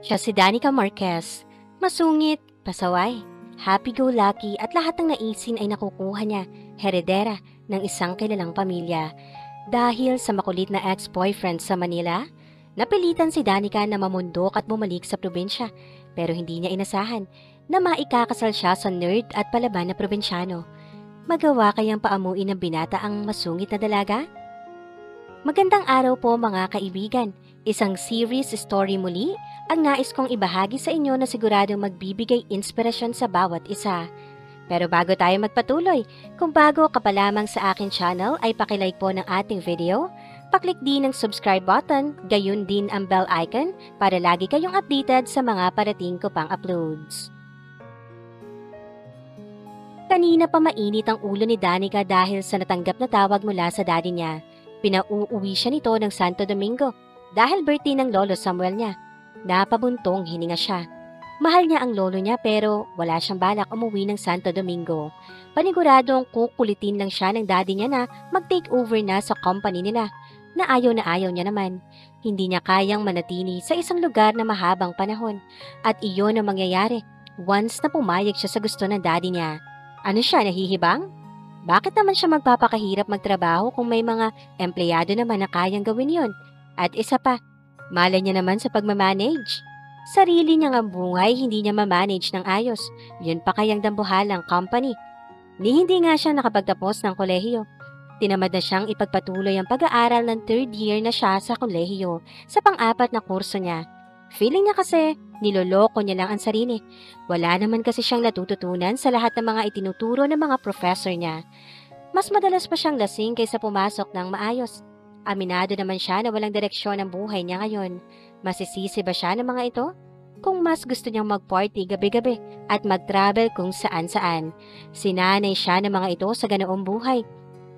Siya si Danica Marquez. Masungit, pasaway, happy-go-lucky at lahat ng naisin ay nakukuha niya, heredera ng isang kilalang pamilya. Dahil sa makulit na ex-boyfriend sa Manila, napilitan si Danica na mamundok at bumalik sa probinsya pero hindi niya inasahan na maikakasal siya sa nerd at palaban na probinsyano. Magawa kayang paamuin ng binata ang masungit na dalaga? Magandang araw po mga kaibigan. Isang series story muli ang nais kong ibahagi sa inyo na siguradong magbibigay inspirasyon sa bawat isa. Pero bago tayo magpatuloy, kung bago ka pa lamang sa akin channel ay pakilike po ng ating video, paklik din ang subscribe button, gayon din ang bell icon para lagi kayong updated sa mga parating ko pang uploads. Kanina pa mainit ang ulo ni Danica dahil sa natanggap na tawag mula sa daddy niya. Pinauuwi siya nito ng Santo Domingo dahil birthday ng lolo Samuel niya. Napabuntong hininga siya. Mahal niya ang lolo niya pero wala siyang balak umuwi ng Santo Domingo. Paniguradong kukulitin lang siya ng daddy niya na mag-take over na sa company nila. Na ayaw niya naman. Hindi niya kayang manatili sa isang lugar na mahabang panahon. At iyon ang mangyayari once na pumayag siya sa gusto ng daddy niya. Ano siya, nahihibang? Bakit naman siya magpapakahirap magtrabaho kung may mga empleyado naman na kayang gawin yon? At isa pa, malay niya naman sa pagmamanage. Sarili niya ang buhay, hindi niya mamanage ng ayos. Yun pa kayang dambuhalang company. Hindi nga siya nakapagtapos ng kolehiyo. Tinamad na siyang ipagpatuloy ang pag-aaral ng 3rd year na siya sa kolehiyo sa pang-4 na kurso niya. Feeling niya kasi, niloloko niya lang ang sarili. Wala naman kasi siyang natututunan sa lahat ng mga itinuturo ng mga professor niya. Mas madalas pa siyang lasing kaysa pumasok ng maayos. Aminado naman siya na walang direksyon ang buhay niya ngayon. Masisisi ba siya ng mga ito? Kung mas gusto niyang mag-party gabi-gabi at mag-travel kung saan-saan. Sinanay siya ng mga ito sa ganoong buhay.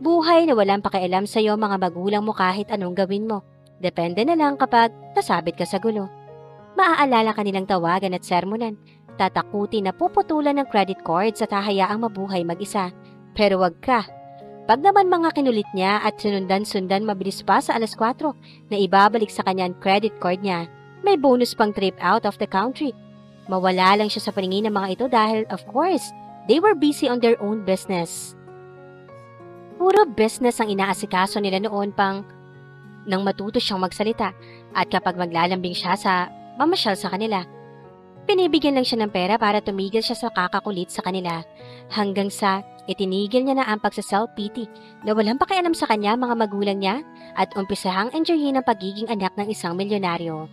Buhay na walang pakialam sa iyo mga magulang mo kahit anong gawin mo. Depende na lang kapag nasabit ka sa gulo. Maaalala ka nilang tawagan at sermonan. Tatakutin na puputulan ng credit cards at hahayaang mabuhay mag-isa. Pero wag ka. Pag naman mga kinulit niya at sundan-sundan mabilis pa sa 4:00 na ibabalik sa kanya ang credit card niya, may bonus pang trip out of the country. Mawala lang siya sa paningin ng mga ito dahil, of course, they were busy on their own business. Puro business ang inaasikaso nila noon pang nang matuto siyang magsalita at kapag maglalambing siya sa mamasyal sa kanila. Pinibigyan lang siya ng pera para tumigil siya sa kakakulit sa kanila hanggang sa itinigil niya na ang pagsa-self-pity na walang pakialam sa kanya mga magulang niya at umpisahang enjoyin ang pagiging anak ng isang milyonaryo.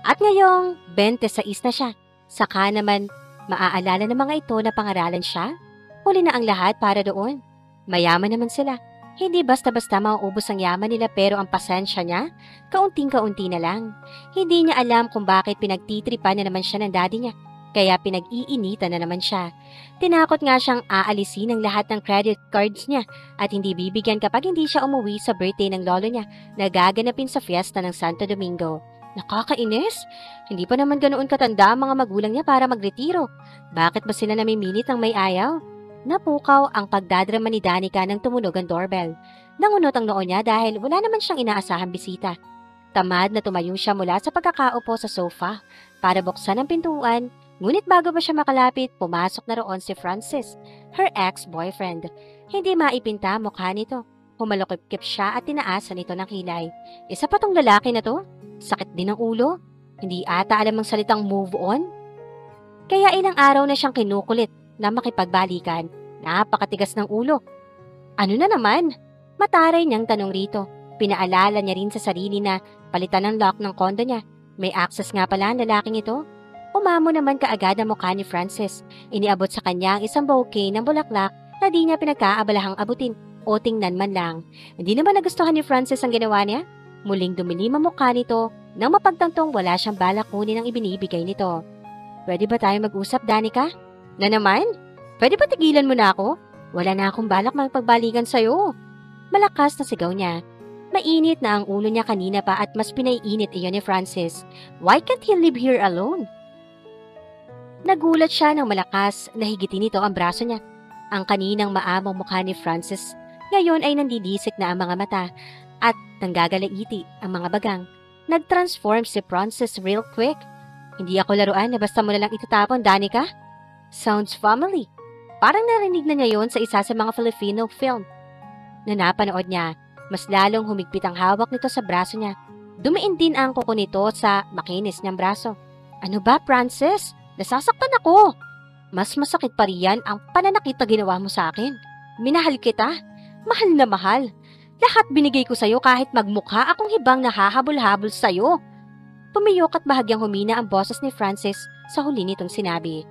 At ngayong 26 na siya, saka naman maaalala ng mga ito na pangaralan siya, huli na ang lahat para doon. Mayaman naman sila. Hindi basta-basta mauubos ang yaman nila pero ang pasensya niya, kaunting-kaunti na lang. Hindi niya alam kung bakit pinagtitripan na naman siya ng daddy niya. Kaya pinag-iinitan na naman siya. Tinakot nga siyang aalisin ang lahat ng credit cards niya at hindi bibigyan kapag hindi siya umuwi sa birthday ng lolo niya na gaganapin sa fiesta ng Santo Domingo. Nakakainis? Hindi pa naman ganoon katanda ang mga magulang niya para magretiro. Bakit ba sila namimilit ng may ayaw? Napukaw ang pagdadrama ni Danica nang tumunog ang doorbell. Nangunot ang noo niya dahil wala naman siyang inaasahang bisita. Tamad na tumayo siya mula sa pagkakaupo sa sofa para buksan ang pintuan, ngunit bago pa siya makalapit, pumasok na roon si Francis, her ex-boyfriend. Hindi maipinta mukha nito. Humalukip-kip siya at tinaasan ito ng kilay. Isa pa tong lalaki na to? Sakit din ang ulo. Hindi ata alam ang salitang move on. Kaya ilang araw na siyang kinukulit na makipagbalikan. Napakatigas ng ulo. Ano na naman? Mataray niyang tanong rito. Pinaalala niya rin sa sarili na palitan ang lock ng kondo niya. May access nga pala ang lalaking ito. Umamo naman kaagad ang mukha ni Francis. Iniabot sa kanya ang isang bouquet ng bulaklak na di niya pinagkaabalahang abutin o tingnan man lang. Hindi naman nagustuhan ni Francis ang ginawa niya. Muling dumilim ang mukha nito nang mapagtantong wala siyang balak kunin ang ibinibigay nito. Pwede ba tayo mag-usap, Danica? Na naman? Pwede ba tigilan mo na ako? Wala na akong balak magpagbalikan sa'yo. Malakas na sigaw niya. Mainit na ang ulo niya kanina pa at mas pinaiinit iyon ni Francis. Why can't he live here alone? Nagulat siya ng malakas na higitin nito ang braso niya. Ang kaninang maamong mukha ni Francis, ngayon ay nandidisik na ang mga mata at nanggagalaiti ang mga bagang. Nag-transform si Francis real quick. Hindi ako laruan na basta mo na lang itatapon, Danica. Sounds family. Parang narinig na niya yon sa isa sa mga Filipino film na napanood niya. Mas lalong humigpit ang hawak nito sa braso niya. Dumiin din ang kuko nito sa makinis niyang braso. Ano ba, Francis? Nasasaktan ako. Mas masakit pa riyan ang pananakit na ginawa mo sa akin. Minahal kita. Mahal na mahal. Lahat binigay ko sa'yo kahit magmukha akong hibang nahahabol-habol sa'yo. Pumiyok at bahagyang humina ang boses ni Francis sa huli nitong sinabi.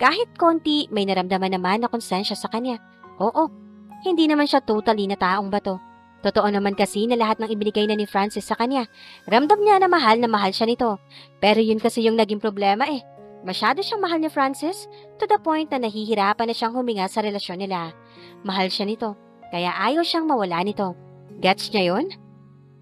Kahit konti, may naramdaman naman na konsensya sa kanya. Oo, hindi naman siya totally na taong bato. Totoo naman kasi na lahat ng ibinigay na ni Francis sa kanya. Ramdam niya na mahal siya nito. Pero yun kasi yung naging problema eh. Masyado siyang mahal ni Francis to the point na nahihirapan na siyang huminga sa relasyon nila. Mahal siya nito, kaya ayaw siyang mawala nito. Gets niya yun?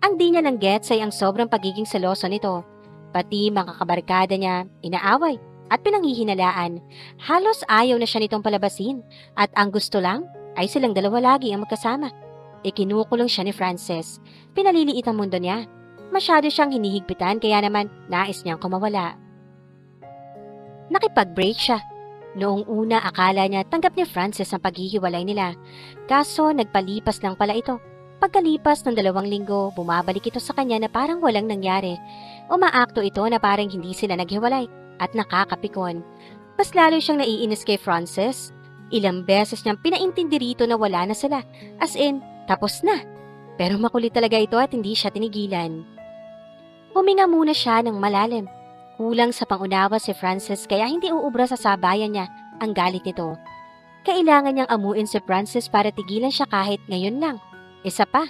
Ang di niya lang gets ay ang sobrang pagiging seloso nito. Pati mga kabarkada niya, inaaway at pinanghihinalaan. Halos ayaw na siya nitong palabasin at ang gusto lang ay silang dalawa lagi ang magkasama. Ikinukulong siya ni Francis. Pinaliliit ang mundo niya. Masyado siyang hinihigpitan kaya naman nais niyang kumawala. Nakipag-break siya. Noong una akala niya tanggap ni Francis ang paghihiwalay nila. Kaso nagpalipas lang pala ito. Pagkalipas ng 2 linggo, bumabalik ito sa kanya na parang walang nangyari. Umaakto ito na parang hindi sila naghiwalay at nakakapikon. Mas lalo siyang naiinis kay Francis. Ilang beses niyang pinaintindi rito na wala na sila. As in, tapos na. Pero makulit talaga ito at hindi siya tinigilan. Huminga muna siya ng malalim. Kulang sa pangunawa si Francis kaya hindi uubra sa sabayan niya ang galit nito. Kailangan niyang amuin si Francis para tigilan siya kahit ngayon lang. Isa pa,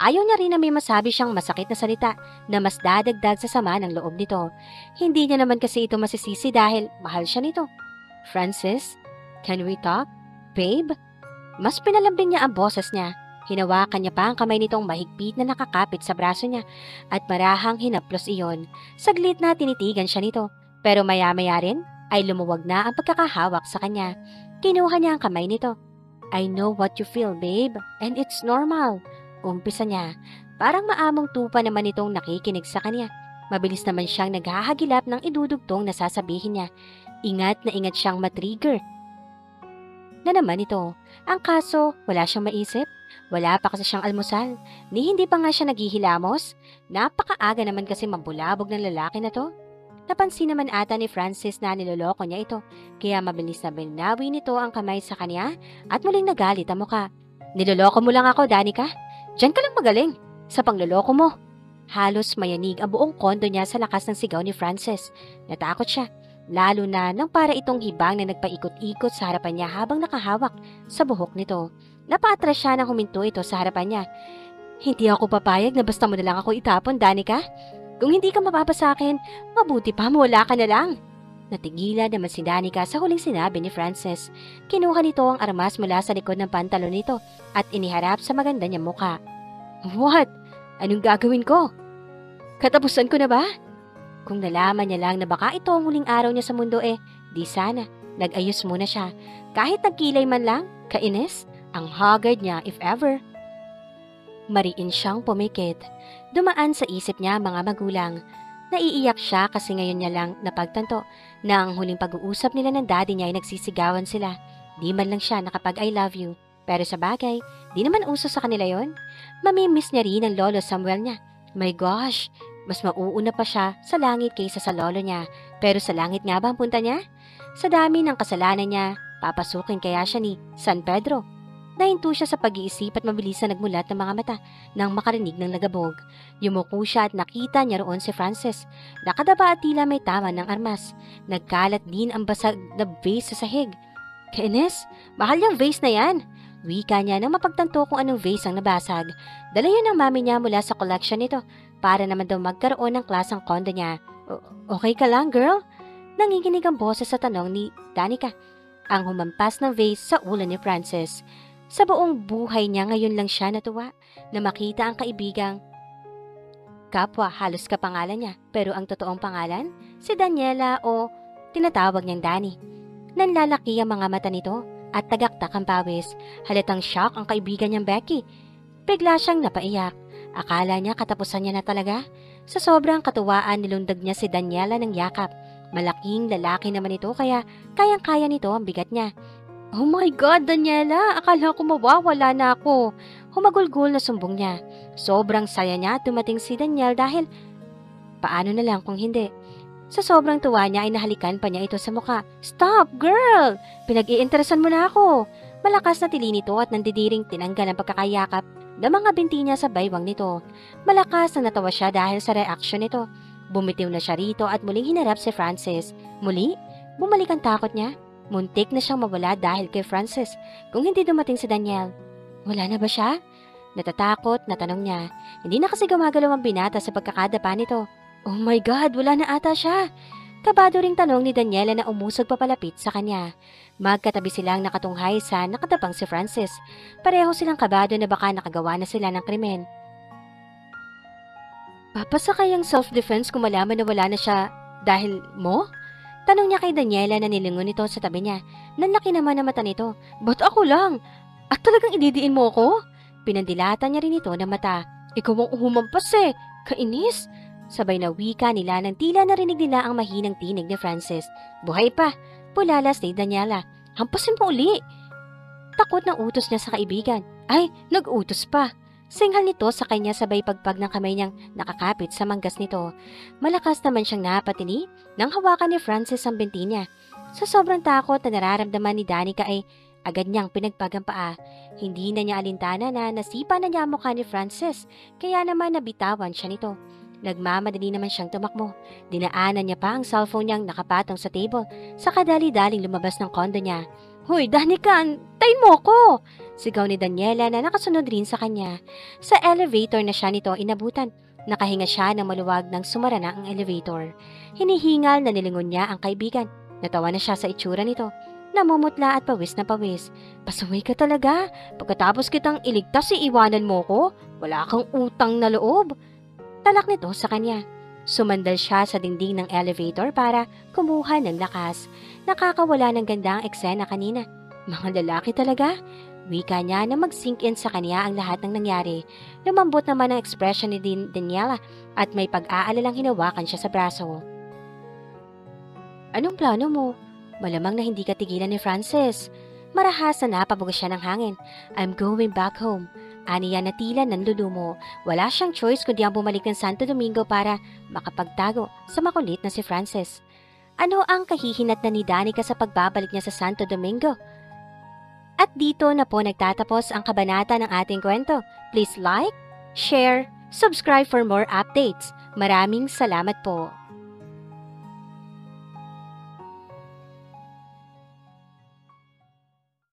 ayaw niya rin na may masabi siyang masakit na salita na mas dadagdag sa sama ng loob nito. Hindi niya naman kasi ito masisisi dahil mahal siya nito. Francis, can we talk? Babe? Mas pinalambing niya ang boses niya. Hinawakan niya pa ang kamay nitong mahigpit na nakakapit sa braso niya at marahang hinaplos iyon. Saglit na tinitigan siya nito pero maya-maya rin ay lumuwag na ang pagkakahawak sa kanya. Kinuha niya ang kamay nito. I know what you feel, babe, and it's normal. Umpisa niya. Parang maamong tupa naman itong nakikinig sa kanya. Mabilis naman siyang naghahagilap ng idudugtong na sasabihin niya. Ingat na ingat siyang matrigger. Na naman ito. Ang kaso, wala siyang maisip. Wala pa kasi siyang almusal. Ni hindi pa nga siya naghihilamos. Napakaaga naman kasi mabulabog ng lalaki na to. Napansin naman ata ni Francis na niloloko niya ito. Kaya mabilis na binawi nito ang kamay sa kanya at muling nagalit ang muka. Niloloko mo lang ako, Danica. Diyan ka lang magaling. Sa pangloloko mo. Halos mayanig ang buong kondo niya sa lakas ng sigaw ni Francis. Natakot siya. Lalo na nang para itong hibang na nagpaikot-ikot sa harapan niya habang nakahawak sa buhok nito. Napaatras siya nang huminto ito sa harapan niya. Hindi ako papayag na basta mo na lang ako itapon, Danica. Kung hindi ka mababa sa akin, mabuti pa mawala ka na lang. Natigilan naman si Danica sa huling sinabi ni Francis. Kinuha nito ang armas mula sa likod ng pantalon nito at iniharap sa maganda niyang muka. What? Anong gagawin ko? Katapusan ko na ba? Kung nalaman niya lang na baka ito ang huling araw niya sa mundo di sana. Nag-ayos muna siya. Kahit nagkilay man lang, kainis, ang haggard niya if ever. Mariin siyang pumikit. Dumaan sa isip niya mga magulang. Naiiyak siya kasi ngayon niya lang napagtanto na ang huling pag-uusap nila ng daddy niya ay nagsisigawan sila. Di man lang siya nakapag I love you. Pero sa bagay, di naman uso sa kanila yon. Mamimiss niya rin ang lolo Samuel niya. My gosh, mas mauuna pa siya sa langit kaysa sa lolo niya. Pero sa langit nga ba ang punta niya? Sa dami ng kasalanan niya, papasukin kaya siya ni San Pedro. Nahinto siya sa pag-iisip at mabilis na nagmulat ng mga mata nang makarinig ng lagabog. Yumuko siya at nakita niya roon si Francis. Nakadaba at tila may tama ng armas. Nagkalat din ang basag na vase sa sahig. Kainis, mahal yung vase na yan. Wika niya nang mapagtanto kung anong vase ang nabasag. Dala yun ng mami niya mula sa collection nito para naman daw magkaroon ng klasang kondo niya. Okay ka lang, girl? Nanginginig ang boses sa tanong ni Danica. Ang humampas ng vase sa ulo ni Francis. Sa buong buhay niya ngayon lang siya natuwa na makita ang kaibigang kapwa halos kapangalan niya. Pero ang totoong pangalan, si Daniela o tinatawag niyang Dani. Nanlalaki ang mga mata nito at tagaktak ang pawis. Halatang shock ang kaibigan niyang Becky. Bigla siyang napaiyak. Akala niya katapusan niya na talaga. Sa sobrang katuwaan nilundag niya si Daniela ng yakap. Malaking lalaki naman ito kaya kayang-kaya nito ang bigat niya. Oh my God, Daniela! Akala ko mawawala na ako. Humagulgol na sumbong niya. Sobrang saya niya at dumating si Daniel dahil paano na lang kung hindi. Sa sobrang tuwa niya ay nahalikan pa niya ito sa muka. Stop, girl! Pinag-iinteresan mo na ako. Malakas na tili nito at nandidiring tinanggal ang pagkakayakap ng mga binti niya sa baywang nito. Malakas na natawa siya dahil sa reaksyon nito. Bumitiw na siya rito at muling hinarap si Francis. Muli, bumalik ang takot niya. Muntik na siyang mawala dahil kay Francis kung hindi dumating si Daniel. Wala na ba siya? Natatakot na tanong niya. Hindi na kasi gumagalaw ang binata sa pagkakadapa nito. Oh my God, wala na ata siya. Kabado ring tanong ni Daniela na umusog papalapit sa kanya. Magkatabi silang nakatunghay sa nakatapang si Francis. Pareho silang kabado na baka nakagawa na sila ng krimen. Papasakay ang self-defense kung malaman na wala na siya dahil mo? Tanong niya kay Daniela na nilingon nito sa tabi niya. Nanlaki naman ang mata nito. Ba't ako lang? At talagang ididiin mo ako? Pinandilatan niya rin ito ng mata. Ikaw ang humampas eh. Kainis? Sabay na wika nila nang tila narinig nila ang mahinang tinig ni Francis. Buhay pa. Pulalas ni Daniela. Hampasin mo uli. Takot ng utos niya sa kaibigan. Ay, nag-utos pa. Singhal nito sa kanya sabay pagpag ng kamay niyang nakakapit sa manggas nito. Malakas naman siyang napatili nang hawakan ni Francis ang binti niya. Sa sobrang takot na nararamdaman ni Danica ay agad niyang pinagpag ang paa. Hindi na niya alintana na nasipa na niya ang mukha ni Francis kaya naman nabitawan siya nito. Nagmamadali naman siyang tumakbo. Dinaanan niya pa ang cellphone niyang nakapatong sa table sa kadali-daling lumabas ng kondo niya. Hoy, Danica, antayin mo ko! Sigaw ni Daniela na nakasunod rin sa kanya. Sa elevator na siya nito inabutan. Nakahinga siya ng maluwag nang sumara na ang elevator. Hinihingal na nilingon niya ang kaibigan. Natawa na siya sa itsura nito. Namumutla at pawis na pawis. Pasaway ka talaga. Pagkatapos kitang iligtas, iiwanan mo ko. Wala kang utang na loob. Talak nito sa kanya. Sumandal siya sa dingding ng elevator para kumuha ng lakas. Nakakawala ng ganda ang eksena kanina. Mga lalaki talaga. Wika niya na mag-sink in sa kanya ang lahat ng nangyari. Lumambot naman ang ekspresyon ni Daniela at may pag-aalalang hinawakan siya sa braso. Anong plano mo? Malamang na hindi ka tigilan ni Francis. Marahas na napabuga siya ng hangin. I'm going back home. Aniya na tila nanlulumo. Wala siyang choice kundi ang bumalik ng Santo Domingo para makapagtago sa makulit na si Francis. Ano ang kahihinat na ni Danica sa pagbabalik niya sa Santo Domingo? At dito na po nagtatapos ang kabanata ng ating kwento. Please like, share, subscribe for more updates. Maraming salamat po.